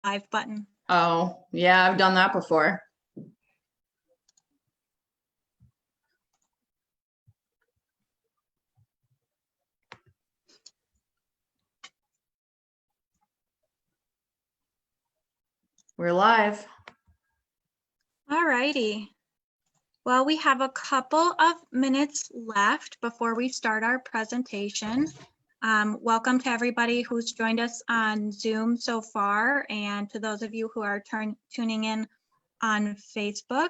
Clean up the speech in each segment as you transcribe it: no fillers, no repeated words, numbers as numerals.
live button. Oh, yeah, I've done that before. We're live. All righty. Well, we have a couple of minutes left before we start our presentation. Welcome to everybody who's joined us on Zoom so far, and to those of you who are tuning in on Facebook.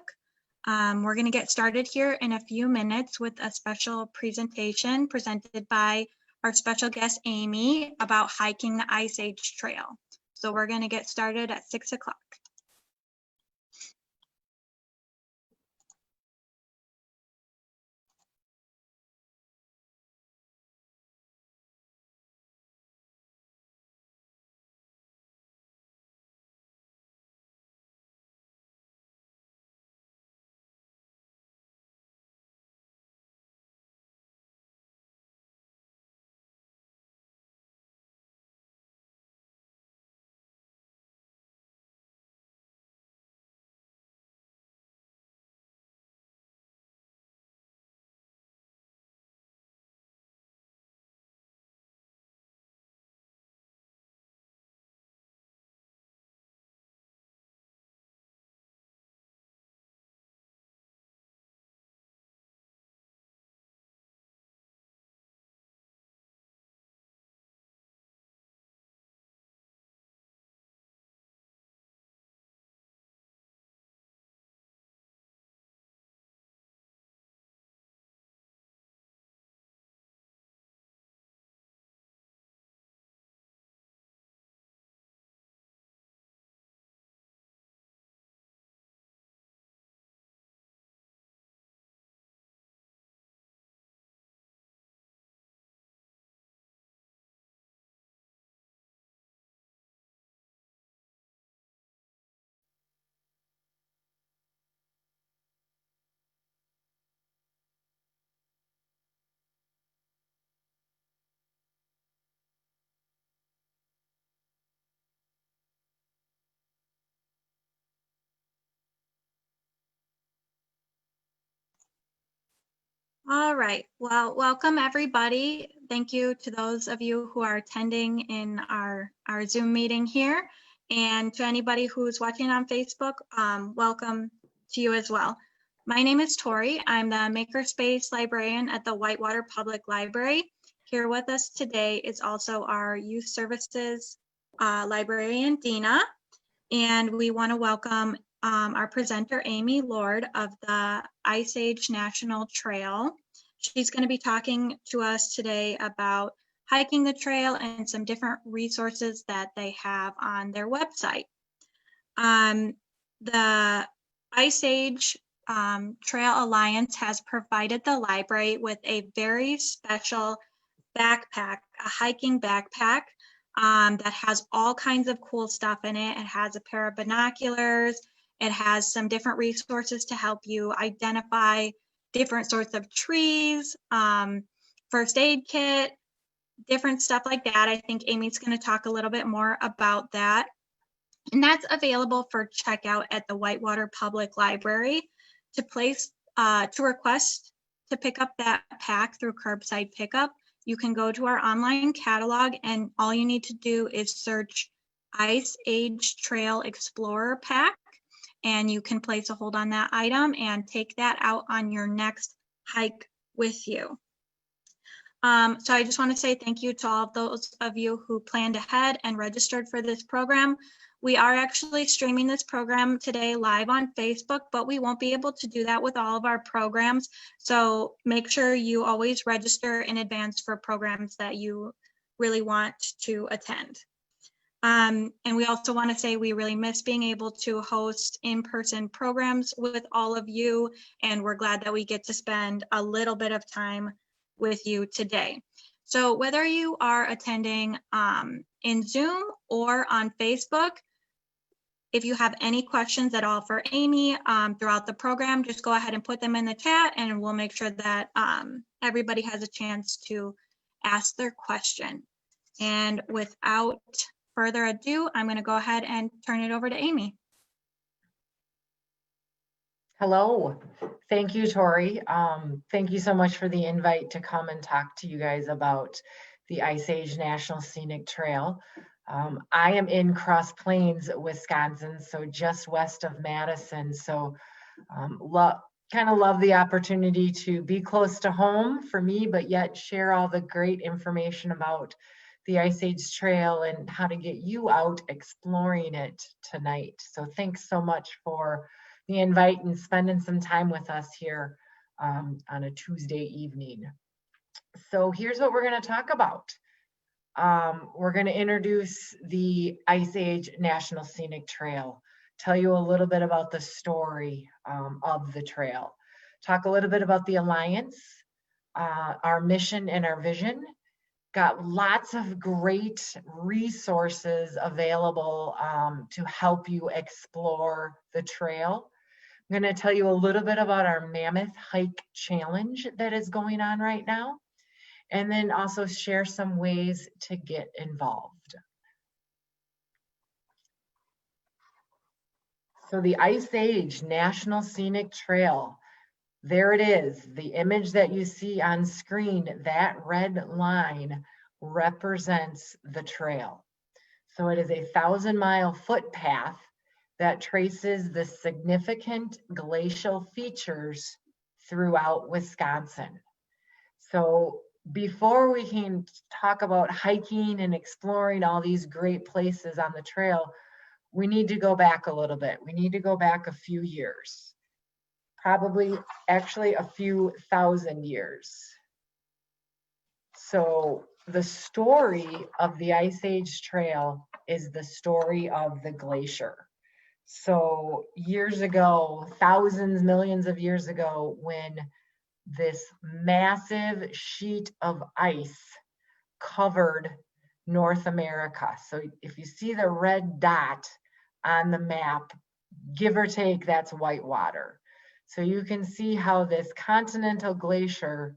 We're going to get started here in a few minutes with a special presentation presented by our special guest, Amy, about hiking the Ice Age Trail. So we're going to get started at 6 o'clock. All right, well, welcome everybody. Thank you to those of you who are attending in our Zoom meeting here. And to anybody who's watching on Facebook, welcome to you as well. My name is Tori. I'm the Makerspace librarian at the Whitewater Public Library. Here with us today is also our Youth Services librarian, Dina. And we want to welcome our presenter, Amy Lord of the Ice Age National Trail. She's going to be talking to us today about hiking the trail and some different resources that they have on their website. The Ice Age Trail Alliance has provided the library with a very special backpack, a hiking backpack that has all kinds of cool stuff in it. It has a pair of binoculars. It has some different resources to help you identify different sorts of trees, first aid kit, different stuff like that. I think Amy's going to talk a little bit more about that. And that's available for checkout at the Whitewater Public Library. To request to pick up that pack through curbside pickup, you can go to our online catalog, and all you need to do is search Ice Age Trail Explorer Pack, and you can place a hold on that item and take that out on your next hike with you. So I just want to say thank you to all of those of you who planned ahead and registered for this program. We are actually streaming this program today live on Facebook, but we won't be able to do that with all of our programs. So make sure you always register in advance for programs that you really want to attend. And we also want to say we really miss being able to host in-person programs with all of you, and we're glad that we get to spend a little bit of time with you today. So whether you are attending in Zoom or on Facebook, if you have any questions at all for Amy throughout the program, just go ahead and put them in the chat, and we'll make sure that everybody has a chance to ask their question. And without further ado, I'm going to go ahead and turn it over to Amy. Hello, thank you, Tori. Thank you so much for the invite to come and talk to you guys about the Ice Age National Scenic Trail. I am in Cross Plains, Wisconsin, so just west of Madison. So kind of love the opportunity to be close to home for me, but yet share all the great information about the Ice Age Trail and how to get you out exploring it tonight. So thanks so much for the invite and spending some time with us here on a Tuesday evening. So here's what we're going to talk about. We're going to introduce the Ice Age National Scenic Trail, tell you a little bit about the story of the trail, talk a little bit about the Alliance, our mission and our vision. Got lots of great resources available to help you explore the trail. I'm going to tell you a little bit about our Mammoth Hike Challenge that is going on right now, and then also share some ways to get involved. So the Ice Age National Scenic Trail, there it is. The image that you see on screen, that red line represents the trail. So it is a 1,000-mile footpath that traces the significant glacial features throughout Wisconsin. So before we can talk about hiking and exploring all these great places on the trail, we need to go back a little bit. We need to go back a few years, probably actually a few thousand years. So the story of the Ice Age Trail is the story of the glacier. So years ago, thousands, millions of years ago, when this massive sheet of ice covered North America. So if you see the red dot on the map, give or take, that's whitewater. So you can see how this continental glacier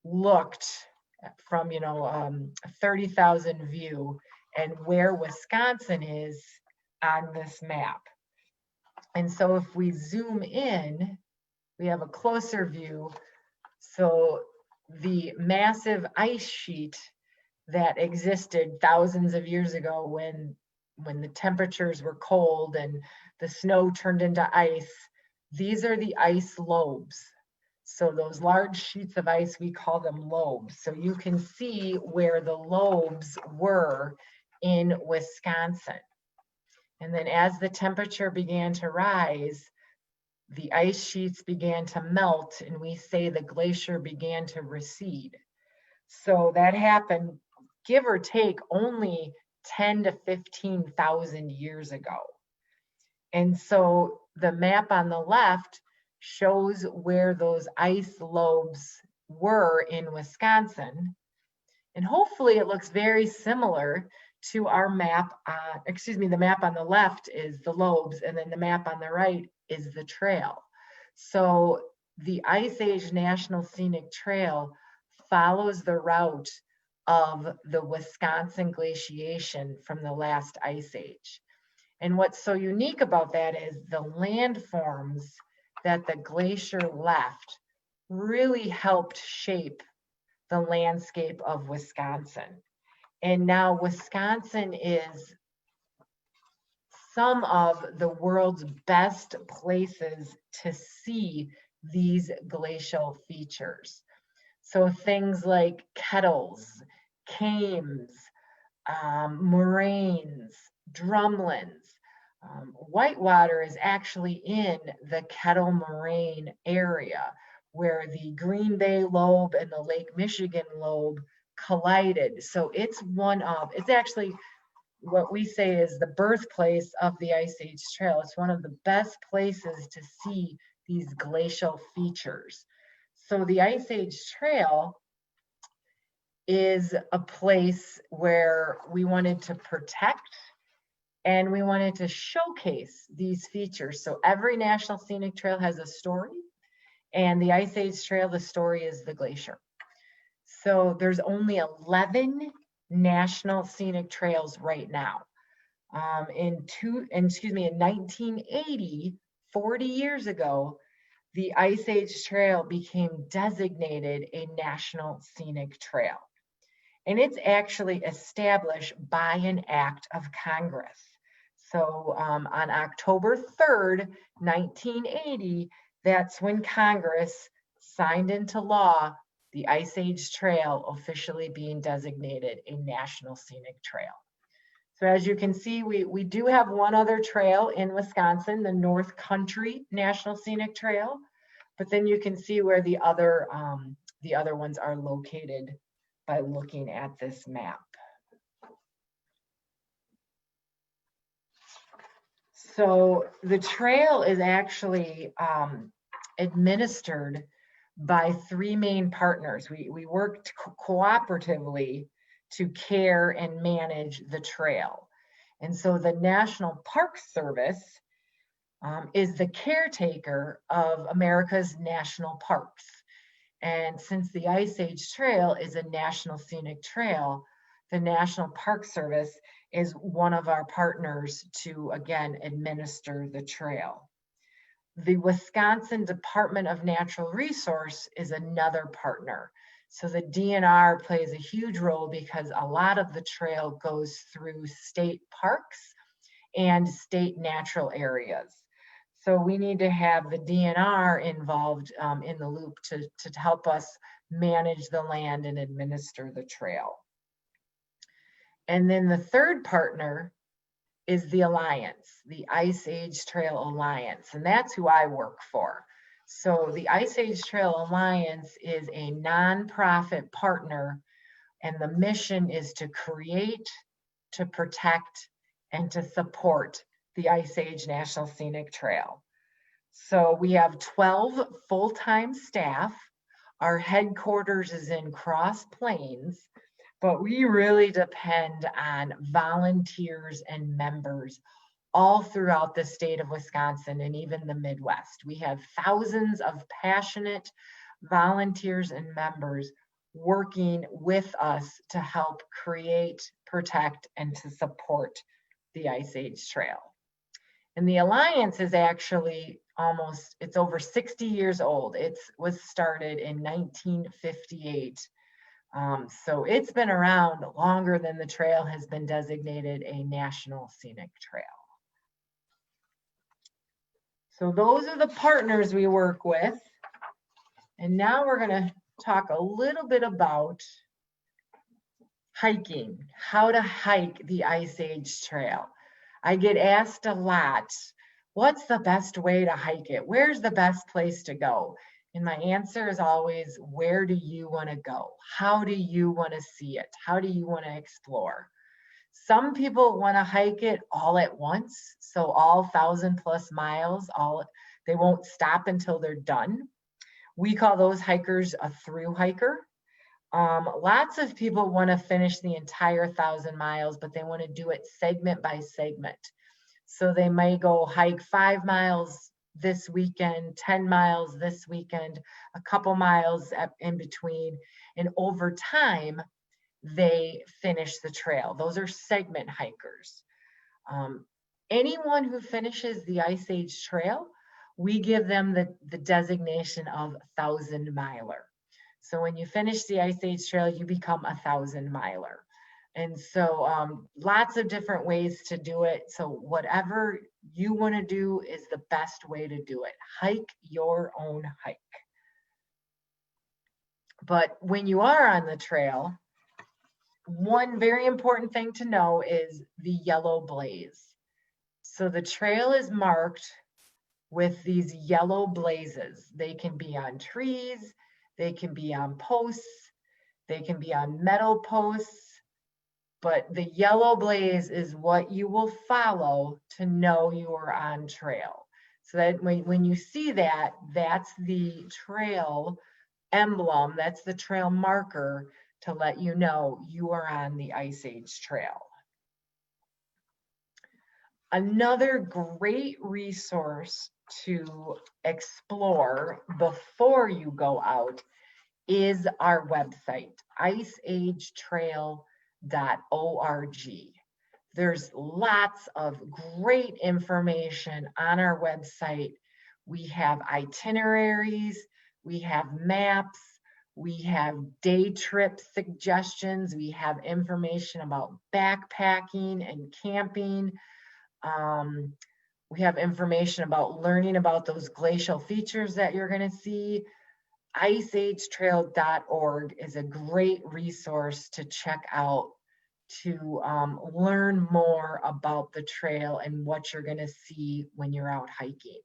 looked from, 30,000 view, and where Wisconsin is on this map. And so if we zoom in, we have a closer view. So the massive ice sheet that existed thousands of years ago when the temperatures were cold and the snow turned into ice, these are the ice lobes. So those large sheets of ice, we call them lobes. So you can see where the lobes were in Wisconsin. And then as the temperature began to rise, the ice sheets began to melt, and we say the glacier began to recede. So that happened, give or take, only 10 to 15,000 years ago. And so the map on the left shows where those ice lobes were in Wisconsin. And hopefully it looks very similar to our map. The map on the left is the lobes, and then the map on the right is the trail. So the Ice Age National Scenic Trail follows the route of the Wisconsin glaciation from the last ice age. And what's so unique about that is the landforms that the glacier left really helped shape the landscape of Wisconsin. And now Wisconsin is some of the world's best places to see these glacial features. So things like kettles, kames, moraines, drumlins. Whitewater is actually in the Kettle Moraine area where the Green Bay lobe and the Lake Michigan lobe collided. So it's actually what we say is the birthplace of the Ice Age Trail. It's one of the best places to see these glacial features. So the Ice Age Trail is a place where we wanted to protect and we wanted to showcase these features. So every National Scenic Trail has a story, and the Ice Age Trail, the story is the glacier. So there's only 11 national scenic trails right now. In 1980, 40 years ago, the Ice Age Trail became designated a national scenic trail. And it's actually established by an act of Congress. So on October 3rd, 1980, that's when Congress signed into law the Ice Age Trail officially being designated a national scenic trail. So as you can see, we do have one other trail in Wisconsin, the North Country National Scenic Trail, but then you can see where the other ones are located by looking at this map. So the trail is actually administered by three main partners. We worked cooperatively to care and manage the trail. And so the National Park Service is the caretaker of America's national parks. And since the Ice Age Trail is a national scenic trail, the National Park Service is one of our partners to, again, administer the trail. The Wisconsin Department of Natural Resource is another partner. So the DNR plays a huge role because a lot of the trail goes through state parks and state natural areas. So we need to have the DNR involved in the loop to help us manage the land and administer the trail. And then the third partner is the Alliance, the Ice Age Trail Alliance, and that's who I work for. So the Ice Age Trail Alliance is a nonprofit partner, and the mission is to create, to protect, and to support the Ice Age National Scenic Trail. So we have 12 full-time staff. Our headquarters is in Cross Plains, but we really depend on volunteers and members all throughout the state of Wisconsin and even the Midwest. We have thousands of passionate volunteers and members working with us to help create, protect, and to support the Ice Age Trail. And the Alliance is actually it's over 60 years old. It was started in 1958. So it's been around longer than the trail has been designated a national scenic trail. So those are the partners we work with. And now we're going to talk a little bit about hiking, how to hike the Ice Age Trail. I get asked a lot, what's the best way to hike it? Where's the best place to go? And my answer is always, where do you want to go? How do you want to see it? How do you want to explore? Some people want to hike it all at once. So all 1,000+ miles, they won't stop until they're done. We call those hikers a through hiker. Lots of people want to finish the entire 1,000 miles, but they want to do it segment by segment. So they may go hike 5 miles this weekend, 10 miles this weekend, a couple miles in between, and over time, they finish the trail. Those are segment hikers. Anyone who finishes the Ice Age Trail, we give them the designation of 1,000-miler. So when you finish the Ice Age Trail, you become a 1,000-miler. And so lots of different ways to do it. So whatever you want to do is the best way to do it. Hike your own hike. But when you are on the trail, one very important thing to know is the yellow blaze. So the trail is marked with these yellow blazes. They can be on trees, they can be on posts, they can be on metal posts, but the yellow blaze is what you will follow to know you are on trail. So that when you see that, that's the trail emblem, that's the trail marker to let you know you are on the Ice Age Trail. Another great resource to explore before you go out is our website, iceagetrail.com. There's lots of great information on our website. We have itineraries, we have maps, we have day trip suggestions, we have information about backpacking and camping. We have information about learning about those glacial features that you're going to see. iceagetrail.org is a great resource to check out to learn more about the trail and what you're going to see when you're out hiking.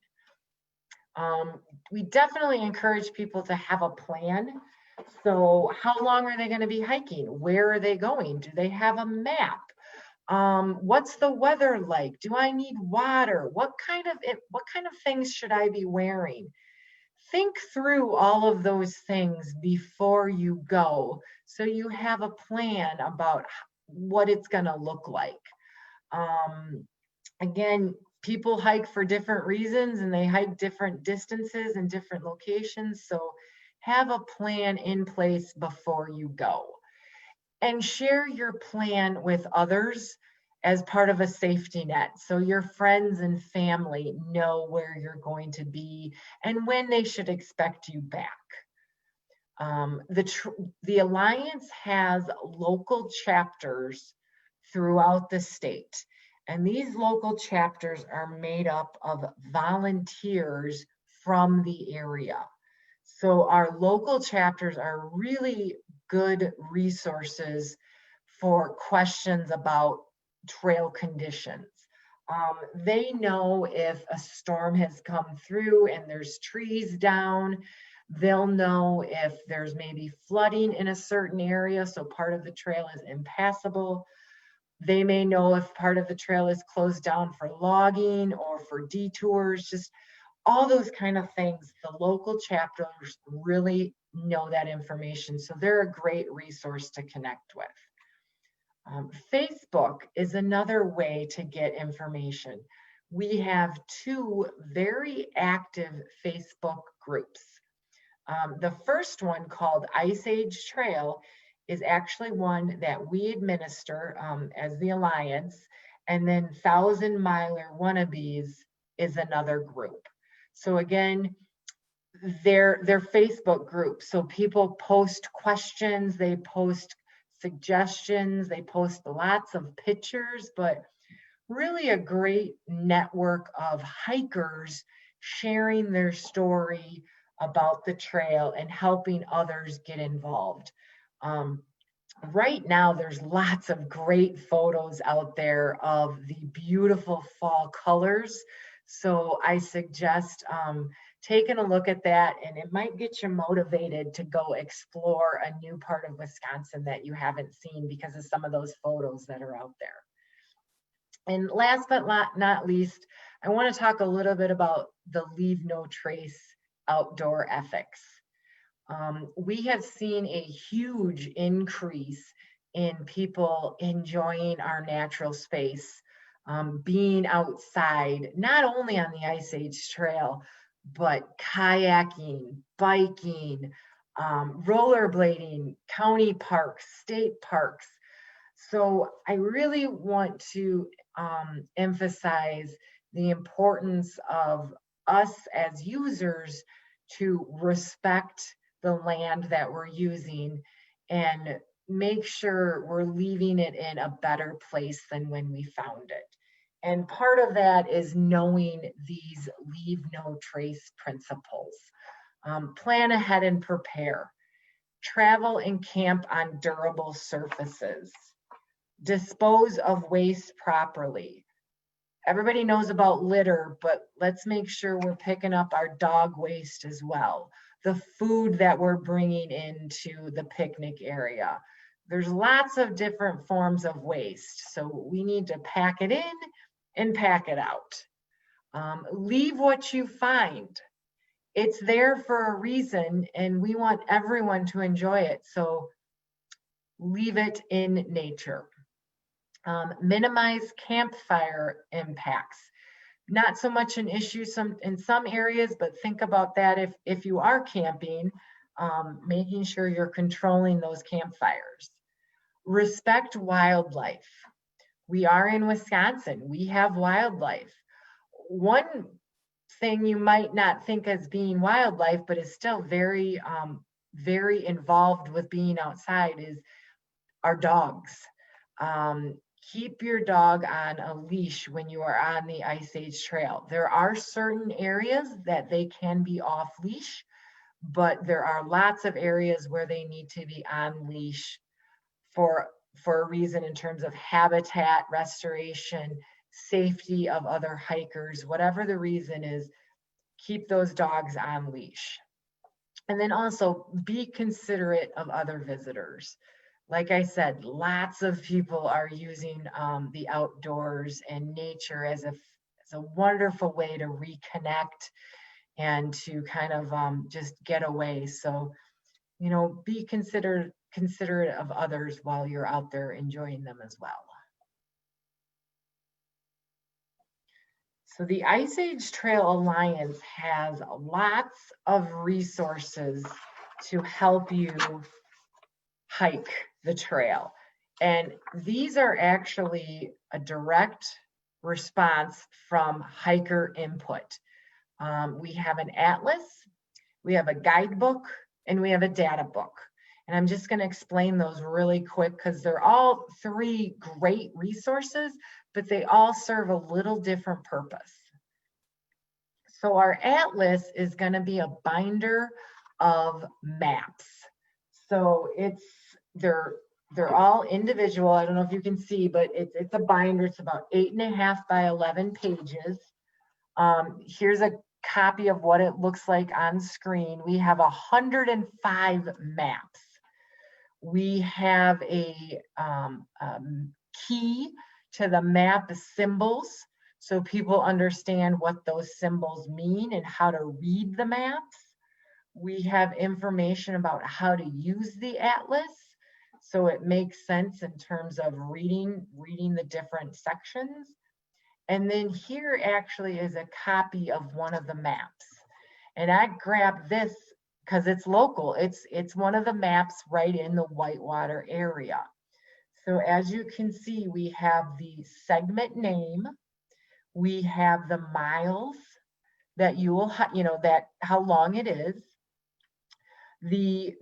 We definitely encourage people to have a plan. So how long are they going to be hiking? Where are they going? Do they have a map? What's the weather like? Do I need water? What kind of things should I be wearing? Think through all of those things before you go, so you have a plan about what it's going to look like. Again, people hike for different reasons and they hike different distances and different locations. So have a plan in place before you go. And share your plan with others as part of a safety net. So your friends and family know where you're going to be and when they should expect you back. The Alliance has local chapters throughout the state. And these local chapters are made up of volunteers from the area. So our local chapters are really good resources for questions about trail conditions. They know if a storm has come through and there's trees down. They'll know if there's maybe flooding in a certain area, so part of the trail is impassable. They may know if part of the trail is closed down for logging or for detours, just all those kind of things. The local chapters really know that information, so they're a great resource to connect with. Facebook is another way to get information. We have 2 very active Facebook groups. The first one, called Ice Age Trail, is actually one that we administer as the Alliance, and then 1,000 Miler Wannabes is another group. So again, they're Facebook groups. So people post questions, they post suggestions, they post lots of pictures, but really a great network of hikers sharing their story about the trail and helping others get involved. Right now, there's lots of great photos out there of the beautiful fall colors. So I suggest taking a look at that, and it might get you motivated to go explore a new part of Wisconsin that you haven't seen because of some of those photos that are out there. And last but not least, I want to talk a little bit about the Leave No Trace outdoor ethics. We have seen a huge increase in people enjoying our natural space, being outside, not only on the Ice Age Trail, but kayaking, biking, rollerblading, county parks, state parks. So I really want to emphasize the importance of us as users to respect the land that we're using and make sure we're leaving it in a better place than when we found it. And part of that is knowing these leave no trace principles. Plan ahead and prepare. Travel and camp on durable surfaces. Dispose of waste properly. Everybody knows about litter, but let's make sure we're picking up our dog waste as well. The food that we're bringing into the picnic area. There's lots of different forms of waste, so we need to pack it in and pack it out. Leave what you find. It's there for a reason, and we want everyone to enjoy it, so leave it in nature. Minimize campfire impacts. Not so much an issue in some areas, but think about that if you are camping, making sure you're controlling those campfires. respect wildlife. We are in Wisconsin. We have wildlife. One thing you might not think as being wildlife, but is still very, very involved with being outside is our dogs. Keep your dog on a leash when you are on the Ice Age Trail. There are certain areas that they can be off leash, but there are lots of areas where they need to be on leash for a reason in terms of habitat restoration, safety of other hikers, whatever the reason is, keep those dogs on leash. And then also be considerate of other visitors. Like I said, lots of people are using the outdoors and nature as a wonderful way to reconnect and to kind of just get away. So, you know, be considerate of others while you're out there enjoying them as well. So the Ice Age Trail Alliance has lots of resources to help you hike the trail. And these are actually a direct response from hiker input. We have an atlas, we have a guidebook, and we have a data book. And I'm just going to explain those really quick because they're all three great resources, but they all serve a little different purpose. So our atlas is going to be a binder of maps. So they're all individual. I don't know if you can see, but it's a binder. It's about 8.5 by 11 pages. Here's a copy of what it looks like on screen. We have 105 maps. We have a key to the map symbols, so people understand what those symbols mean and how to read the maps. We have information about how to use the atlas, so it makes sense in terms of reading the different sections. And then here actually is a copy of one of the maps. And I grabbed this because it's local. It's one of the maps right in the Whitewater area. So as you can see, we have the segment name. We have the miles that you will, that how long it is. The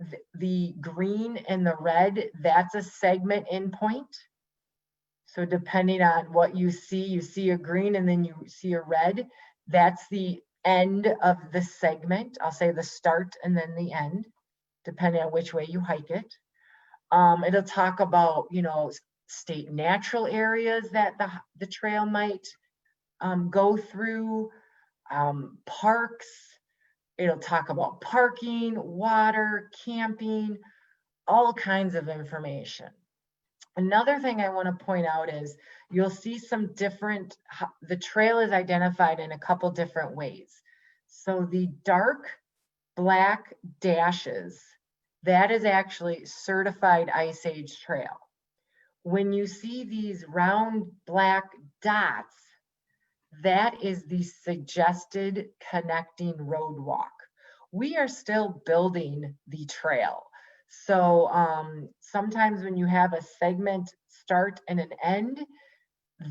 green and the red, that's a segment endpoint. So depending on what you see a green and then you see a red, that's the end of the segment. I'll say the start and then the end, depending on which way you hike it. It'll talk about, state natural areas that the trail might go through, parks. It'll talk about parking, water, camping, all kinds of information. Another thing I want to point out is you'll see some different, the trail is identified in a couple different ways. So the dark black dashes, that is actually certified Ice Age trail. When you see these round black dots, that is the suggested connecting road walk. We are still building the trail. So sometimes when you have a segment start and an end,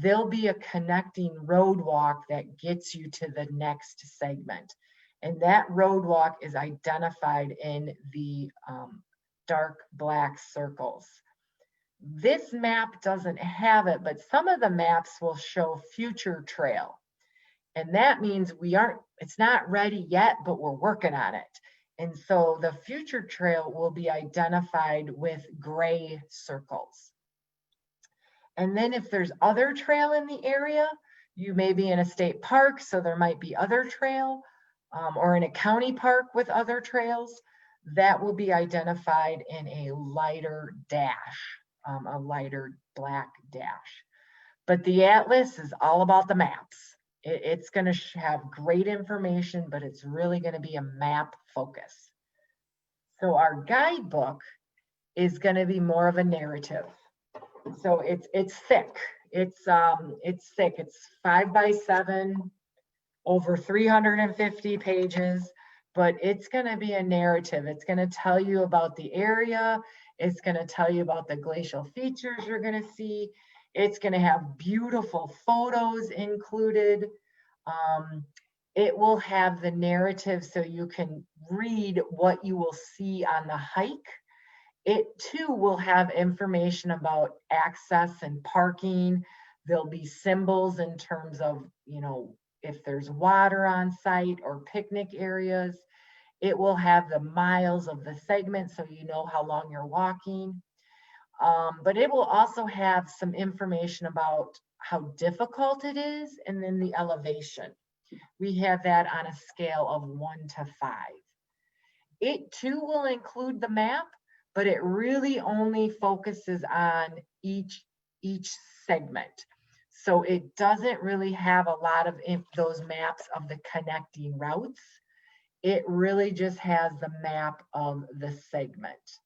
there'll be a connecting road walk that gets you to the next segment. And that road walk is identified in the dark black circles. This map doesn't have it, but some of the maps will show future trail. And that means it's not ready yet, but we're working on it. And so the future trail will be identified with gray circles. And then if there's other trail in the area, you may be in a state park, so there might be other trail, or in a county park with other trails, that will be identified in a lighter dash, a lighter black dash. But the atlas is all about the maps. It's going to have great information, but it's really going to be a map focus. So our guidebook is going to be more of a narrative. So it's thick. It's thick. It's 5 by 7, over 350 pages, but it's going to be a narrative. It's going to tell you about the area. It's going to tell you about the glacial features you're going to see. It's going to have beautiful photos included. It will have the narrative so you can read what you will see on the hike. It too will have information about access and parking. There'll be symbols in terms of, you know, if there's water on site or picnic areas. It will have the miles of the segment so you know how long you're walking. But it will also have some information about how difficult it is and then the elevation. We have that on a scale of 1 to 5. It too will include the map, but it really only focuses on each segment. So it doesn't really have a lot of those maps of the connecting routes. It really just has the map of the segment.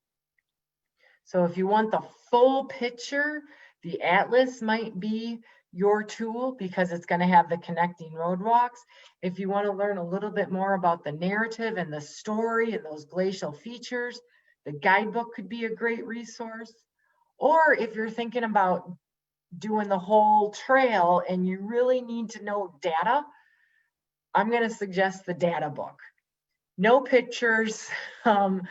So if you want the full picture, the atlas might be your tool because it's going to have the connecting roadwalks. If you want to learn a little bit more about the narrative and the story and those glacial features, the guidebook could be a great resource. Or if you're thinking about doing the whole trail and you really need to know data, I'm going to suggest the data book. No pictures, no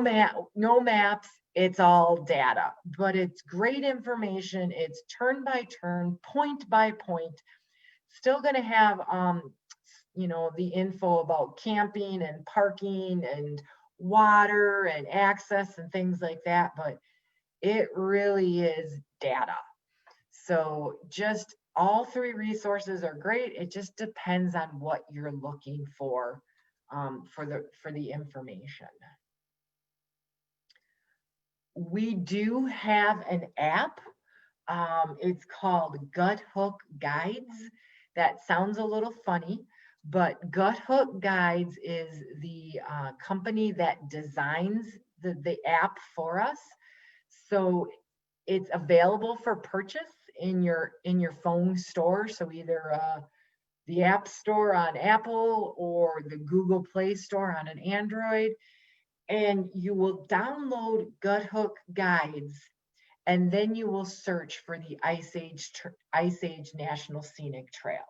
maps, it's all data, but it's great information. It's turn by turn, point by point. Still going to have, you know, the info about camping and parking and water and access and things like that, but it really is data. So just all three resources are great. It just depends on what you're looking for the information. We do have an app. It's called Guidebook Guides. That sounds a little funny, but Guidebook Guides is the company that designs the app for us. So it's available for purchase in your phone store. So either the App Store on Apple or the Google Play Store on an Android. And you will download Guidebook Guides, and then you will search for the Ice Age National Scenic Trail.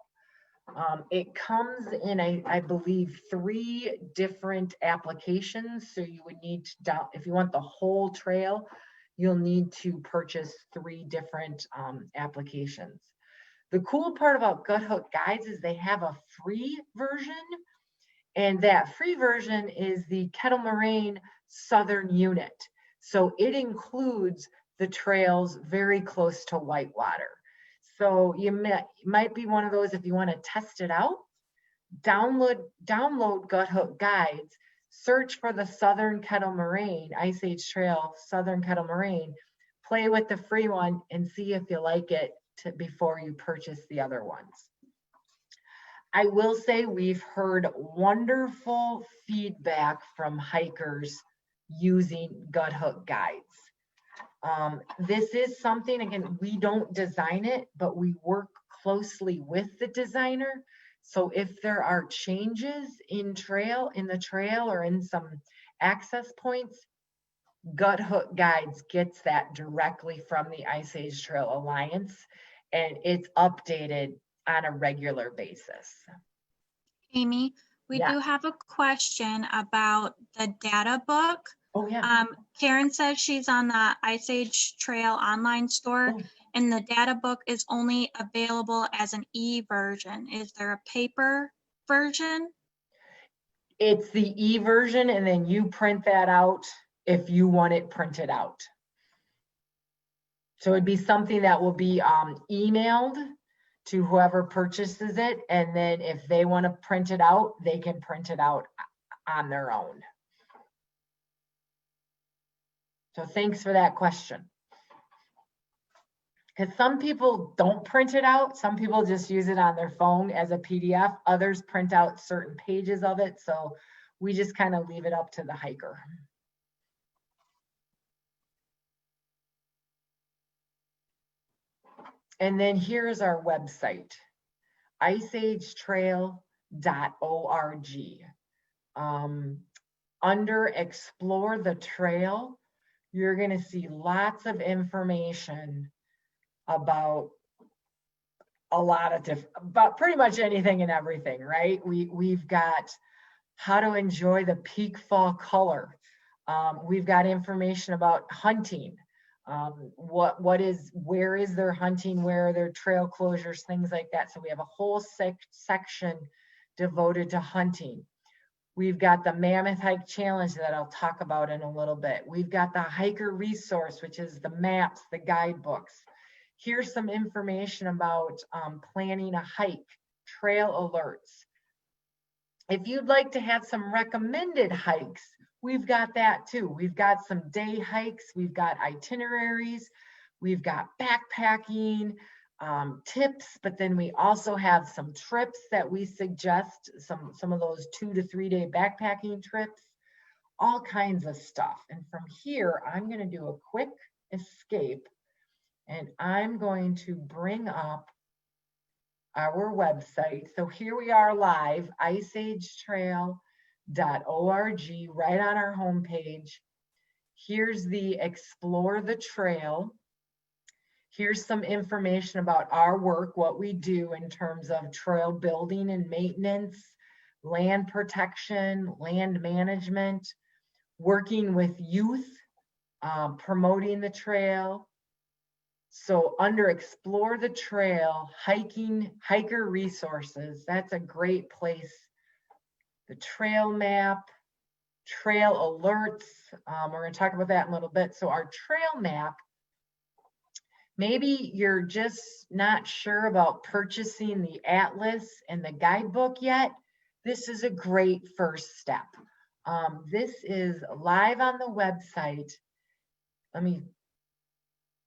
It comes in, I believe, 3 different applications. So you would need to, if you want the whole trail, you'll need to purchase 3 different applications. The cool part about Guidebook Guides is they have a free version, and that free version is the Kettle Moraine Southern Unit. So it includes the trails very close to Whitewater. So you might be one of those, if you want to test it out, download Guidebook Guides, search for the Southern Kettle Moraine, Ice Age Trail, Southern Kettle Moraine, play with the free one and see if you like it before you purchase the other ones. I will say we've heard wonderful feedback from hikers using Guidebook Guides. This is something, again, we don't design it, but we work closely with the designer. So if there are changes in the trail or in some access points, Guidebook Guides gets that directly from the Ice Age Trail Alliance, and it's updated on a regular basis. Amy, we do have a question about the data book. Oh yeah. Karen says she's on the Ice Age Trail online store, and the data book is only available as an e-version. Is there a paper version? It's the e-version, and then you print that out if you want it printed out. So it'd be something that will be emailed to whoever purchases it, and then if they want to print it out, they can print it out on their own. So thanks for that question. Because some people don't print it out. Some people just use it on their phone as a PDF. Others print out certain pages of it. So we just kind of leave it up to the hiker. And then here's our website, iceagetrail.org. Under Explore the Trail, you're going to see lots of information about a lot of about pretty much anything and everything, right? We've got how to enjoy the peak fall color. We've got information about hunting. Where is their hunting? Where are their trail closures? Things like that. So we have a whole section devoted to hunting. We've got the Mammoth Hike Challenge that I'll talk about in a little bit. We've got the hiker resource, which is the maps, the guidebooks. Here's some information about planning a hike, trail alerts. If you'd like to have some recommended hikes, we've got that too. We've got some day hikes, we've got itineraries, we've got backpacking tips, but then we also have some trips that we suggest, some of those 2 to 3 day backpacking trips, all kinds of stuff. And from here, I'm going to do a quick escape, and I'm going to bring up our website. So here we are live, iceagetrail.org, right on our homepage. Here's the Explore the Trail. Here's some information about our work, what we do in terms of trail building and maintenance, land protection, land management, working with youth, promoting the trail. So under Explore the Trail, hiker resources, that's a great place. The trail map, trail alerts, we're going to talk about that in a little bit. So our trail map, maybe you're just not sure about purchasing the atlas and the guidebook yet. This is a great first step. This is live on the website. Let me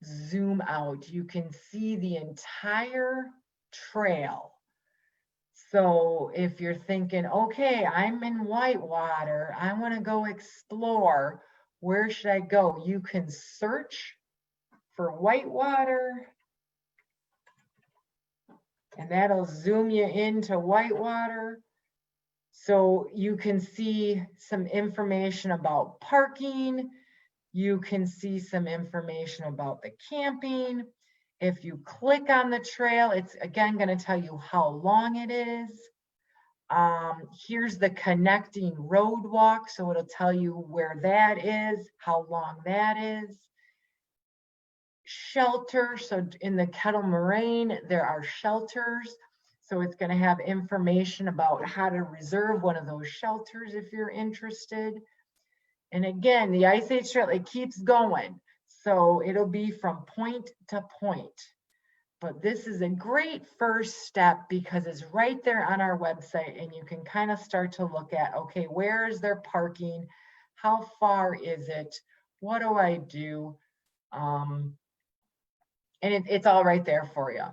zoom out. You can see the entire trail. So if you're thinking, okay, I'm in Whitewater, I want to go explore, where should I go? You can search for Whitewater, and that'll zoom you into Whitewater. So you can see some information about parking. You can see some information about the camping. If you click on the trail, it's again going to tell you how long it is. Here's the connecting road walk. So it'll tell you where that is, how long that is. Shelter. So in the Kettle Moraine, there are shelters. So it's going to have information about how to reserve one of those shelters if you're interested. And again, the Ice Age Trail, it keeps going. So it'll be from point to point. But this is a great first step because it's right there on our website, and you can kind of start to look at, okay, where is their parking? How far is it? What do I do? And it's all right there for you.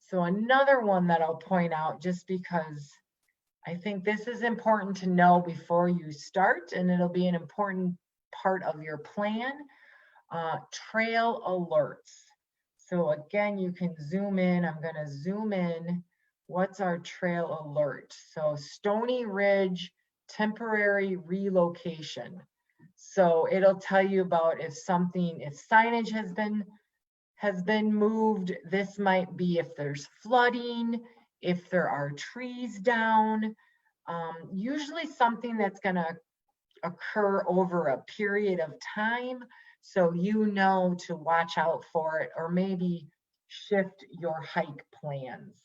So another one that I'll point out, just because I think this is important to know before you start, and it'll be an important part of your plan, trail alerts. So again, you can zoom in. I'm going to zoom in. What's our trail alert? So Stony Ridge temporary relocation. So it'll tell you about if signage has been moved. This might be if there's flooding, if there are trees down, usually something that's going to occur over a period of time. So you know to watch out for it, or maybe shift your hike plans.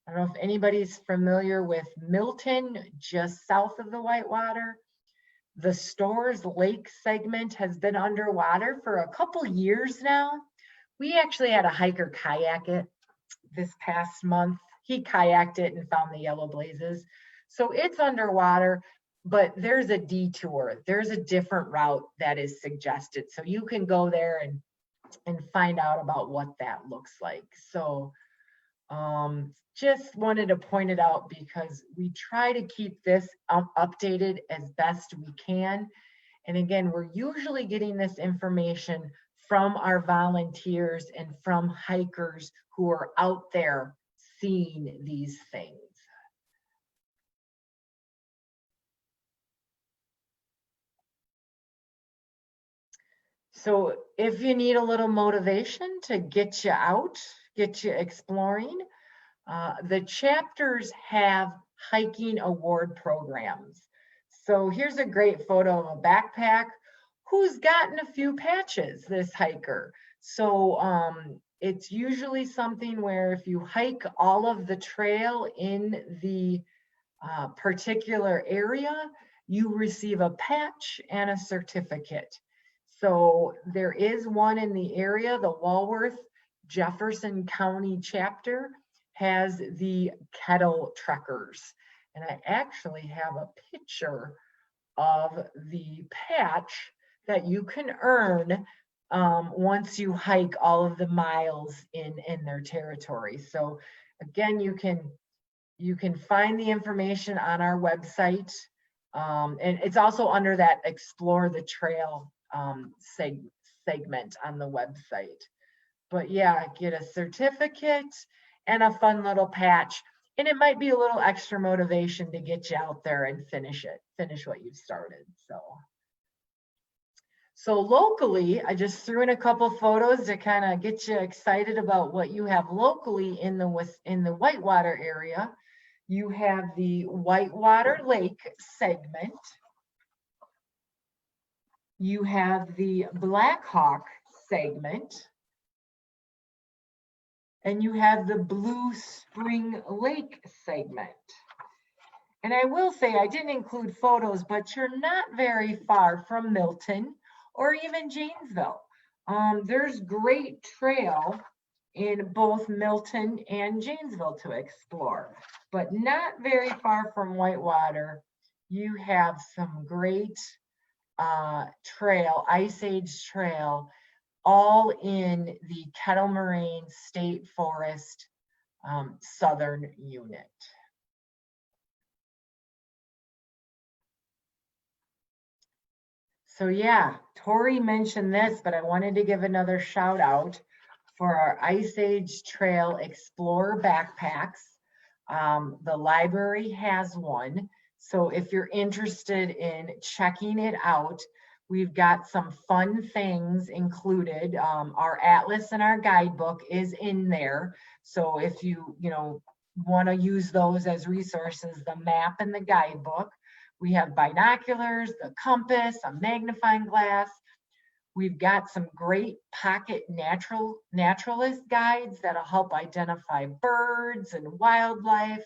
I don't know if anybody's familiar with Milton, just south of the Whitewater. The Stores Lake segment has been underwater for a couple years now. We actually had a hiker kayak it this past month. He kayaked it and found the yellow blazes. So it's underwater, but there's a detour. There's a different route that is suggested. So you can go there and find out about what that looks like. So just wanted to point it out because we try to keep this updated as best we can. And again, we're usually getting this information from our volunteers and from hikers who are out there seeing these things. So if you need a little motivation to get you out, get you exploring, the chapters have hiking award programs. So here's a great photo of a backpack who's gotten a few patches, this hiker. So it's usually something where if you hike all of the trail in the particular area, you receive a patch and a certificate. So there is one in the area, the Walworth Jefferson County chapter has the Kettle Trekkers. And I actually have a picture of the patch that you can earn once you hike all of the miles in their territory. So again, you can find the information on our website. And it's also under that Explore the Trail segment on the website. But yeah, get a certificate and a fun little patch. And it might be a little extra motivation to get you out there and finish what you've started. So locally, I just threw in a couple photos to kind of get you excited about what you have locally in the Whitewater area. You have the Whitewater Lake segment. You have the Blackhawk segment. And you have the Blue Spring Lake segment. And I will say, I didn't include photos, but you're not very far from Milton or even Janesville. There's great trail in both Milton and Janesville to explore, but not very far from Whitewater. You have some great trail, Ice Age trail, all in the Kettle Moraine State Forest Southern Unit. So yeah, Tori mentioned this, but I wanted to give another shout out for our Ice Age Trail Explorer backpacks. The library has one. So if you're interested in checking it out, we've got some fun things included. Our atlas and our guidebook is in there. So if you want to use those as resources, the map and the guidebook. We have binoculars, the compass, a magnifying glass. We've got some great pocket naturalist guides that'll help identify birds and wildlife,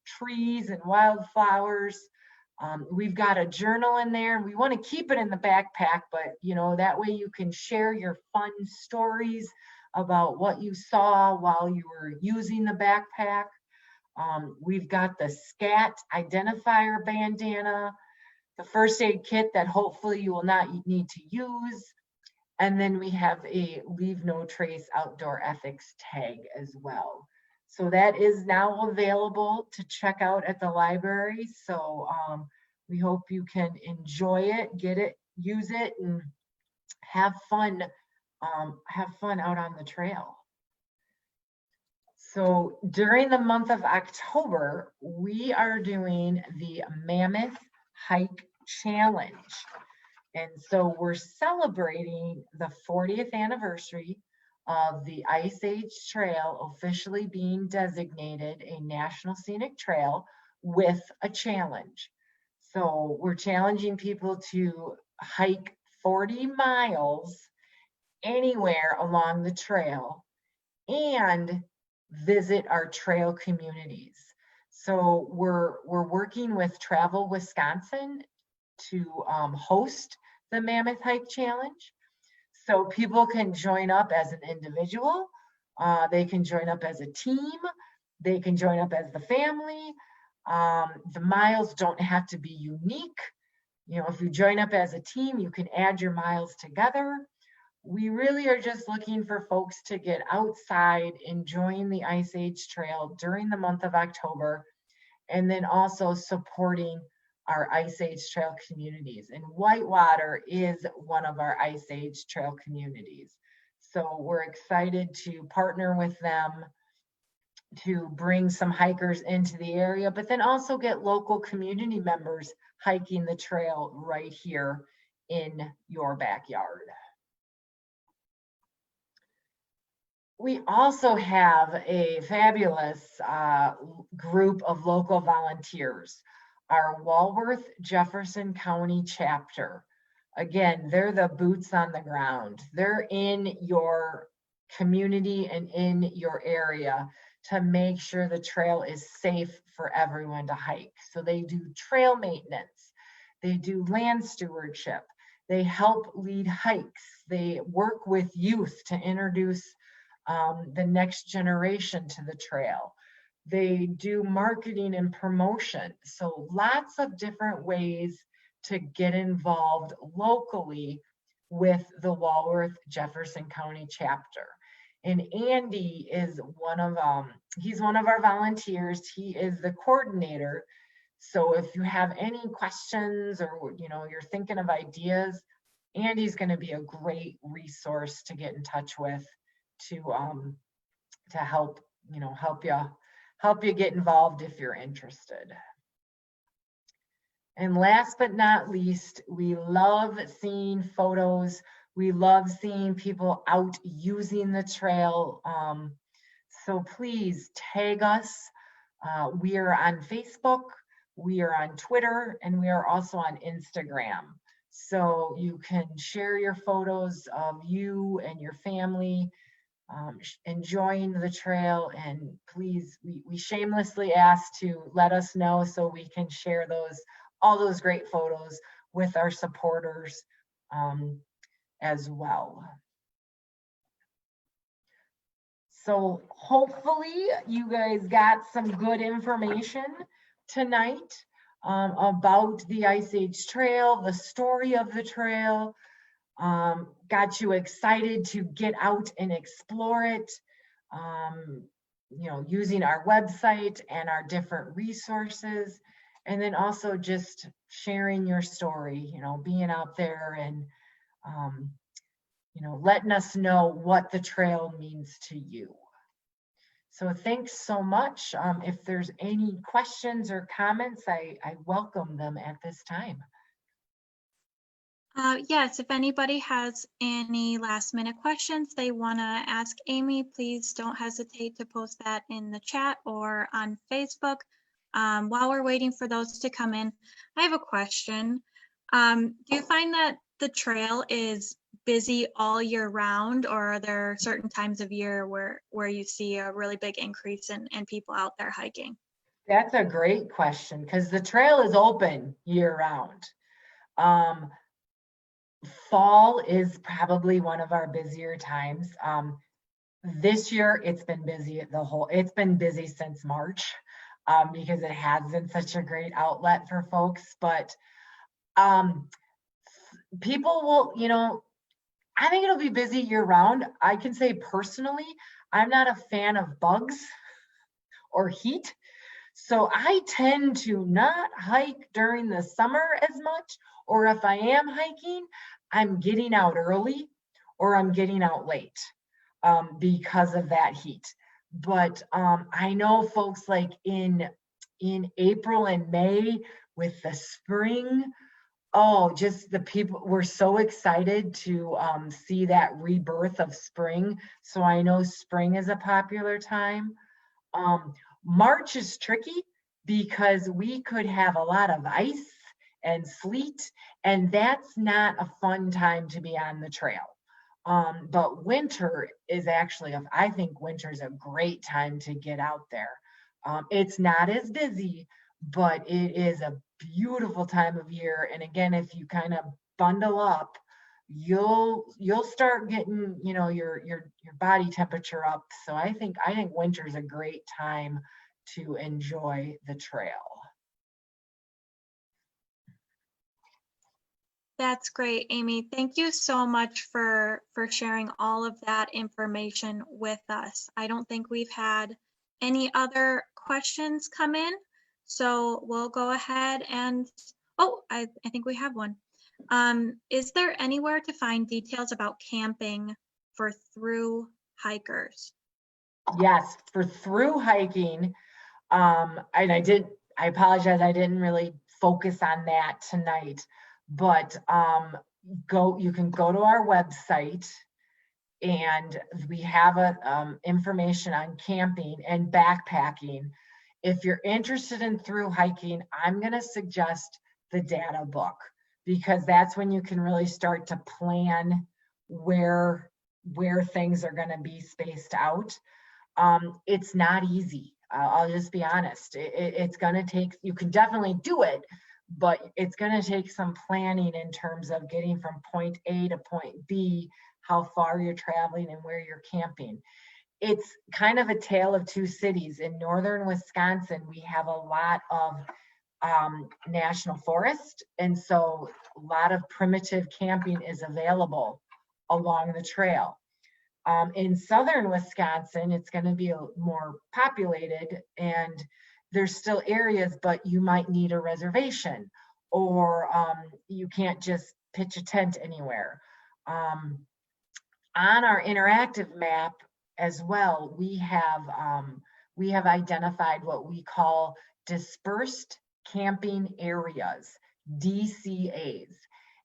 trees and wildflowers. We've got a journal in there. We want to keep it in the backpack, but that way you can share your fun stories about what you saw while you were using the backpack. We've got the SCAT identifier bandana, the first aid kit that hopefully you will not need to use. And then we have a Leave No Trace outdoor ethics tag as well. So that is now available to check out at the library. So we hope you can enjoy it, get it, use it, and have fun out on the trail. So during the month of October, we are doing the Mammoth Hike Challenge. And so we're celebrating the 40th anniversary of the Ice Age Trail officially being designated a National Scenic Trail with a challenge. So we're challenging people to hike 40 miles anywhere along the trail and visit our trail communities. So we're working with Travel Wisconsin to host the Mammoth Hike Challenge. So people can join up as an individual, they can join up as a team, they can join up as the family. The miles don't have to be unique. If you join up as a team, you can add your miles together. We really are just looking for folks to get outside, enjoying the Ice Age Trail during the month of October, and then also supporting our Ice Age Trail communities. And Whitewater is one of our Ice Age Trail communities. So we're excited to partner with them to bring some hikers into the area, but then also get local community members hiking the trail right here in your backyard. We also have a fabulous group of local volunteers, our Walworth Jefferson County chapter. Again, they're the boots on the ground. They're in your community and in your area to make sure the trail is safe for everyone to hike. So they do trail maintenance, they do land stewardship, they help lead hikes, they work with youth to introduce the next generation to the trail. They do marketing and promotion. So lots of different ways to get involved locally with the Walworth Jefferson County chapter. And Andy is he's one of our volunteers. He is the coordinator. So if you have any questions or you're thinking of ideas, Andy's going to be a great resource to get in touch with to help you get involved if you're interested. And last but not least, we love seeing photos. We love seeing people out using the trail. So please tag us. We are on Facebook, we are on Twitter, and we are also on Instagram. So you can share your photos of you and your family enjoying the trail, and please, we shamelessly ask to let us know so we can share all those great photos with our supporters as well. So hopefully you guys got some good information tonight about the Ice Age Trail, the story of the trail, got you excited to get out and explore it, using our website and our different resources, and then also just sharing your story, being out there and letting us know what the trail means to you. So thanks so much. If there's any questions or comments, I welcome them at this time. Yes, if anybody has any last minute questions they want to ask Amy, please don't hesitate to post that in the chat or on Facebook. While we're waiting for those to come in, I have a question. Do you find that the trail is busy all year round, or are there certain times of year where you see a really big increase in people out there hiking? That's a great question, because the trail is open year round. Fall is probably one of our busier times. This year it's been busy it's been busy since March, because it has been such a great outlet for folks. But people will, I think it'll be busy year round. I can say personally, I'm not a fan of bugs or heat. So I tend to not hike during the summer as much, or if I am hiking, I'm getting out early or I'm getting out late because of that heat. But I know folks like in April and May with the spring, just the people were so excited to see that rebirth of spring. So I know spring is a popular time. March is tricky because we could have a lot of ice and sleet, and that's not a fun time to be on the trail. But winter is actually, I think winter is a great time to get out there. It's not as busy, but it is a beautiful time of year. And again, if you kind of bundle up, you'll start getting, your body temperature up. So I think winter is a great time to enjoy the trail. That's great, Amy. Thank you so much for sharing all of that information with us. I don't think we've had any other questions come in, so we'll go ahead and, I think we have one. Is there anywhere to find details about camping for through hikers? Yes, for through hiking, and I apologize, I didn't really focus on that tonight, but you can go to our website And we have information on camping and backpacking. If you're interested in through hiking, I'm going to suggest the data book, because that's when you can really start to plan where things are going to be spaced out. It's not easy. I'll just be honest. It's going to take, you can definitely do it, but it's going to take some planning in terms of getting from point A to point B, how far you're traveling and where you're camping. It's kind of a tale of two cities. In northern Wisconsin, we have a lot of national forest, and so a lot of primitive camping is available along the trail. In southern Wisconsin, it's going to be more populated, and there's still areas, but you might need a reservation, or you can't just pitch a tent anywhere. On our interactive map as well, we have identified what we call dispersed camping areas, DCAs.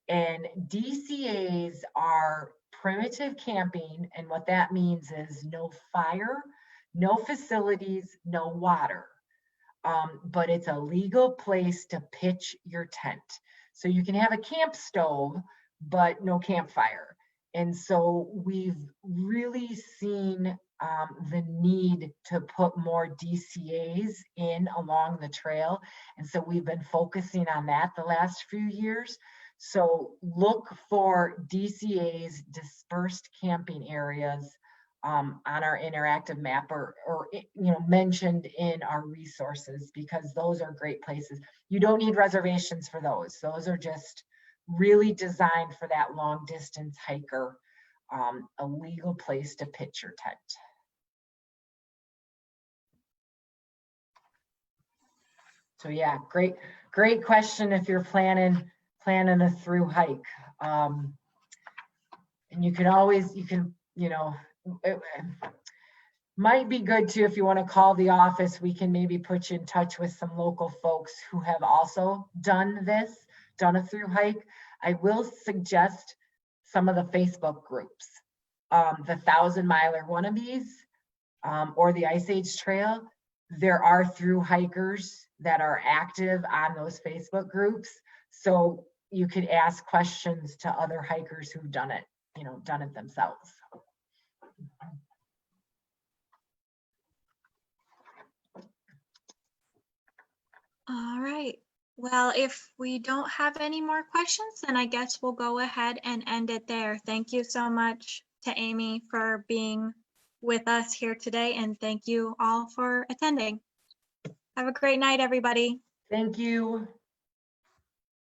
And DCAs are primitive camping, and what that means is no fire, no facilities, no water. But it's a legal place to pitch your tent. So you can have a camp stove, but no campfire. And so we've really seen the need to put more DCAs in along the trail. And so we've been focusing on that the last few years. So look for DCAs, dispersed camping areas, on our interactive map, or mentioned in our resources, because those are great places. You don't need reservations for those. Those are just really designed for that long distance hiker, a legal place to pitch your tent. So yeah, great question if you're planning a through hike. And you can, it might be good too, if you want to call the office, we can maybe put you in touch with some local folks who have also done a through hike. I will suggest some of the Facebook groups, the 1,000 Miler Wannabes, or the Ice Age Trail. There are through hikers that are active on those Facebook groups. So you could ask questions to other hikers who've done it themselves. All right. Well, if we don't have any more questions, then I guess we'll go ahead and end it there. Thank you so much to Amy for being with us here today, and thank you all for attending. Have a great night, everybody. Thank you.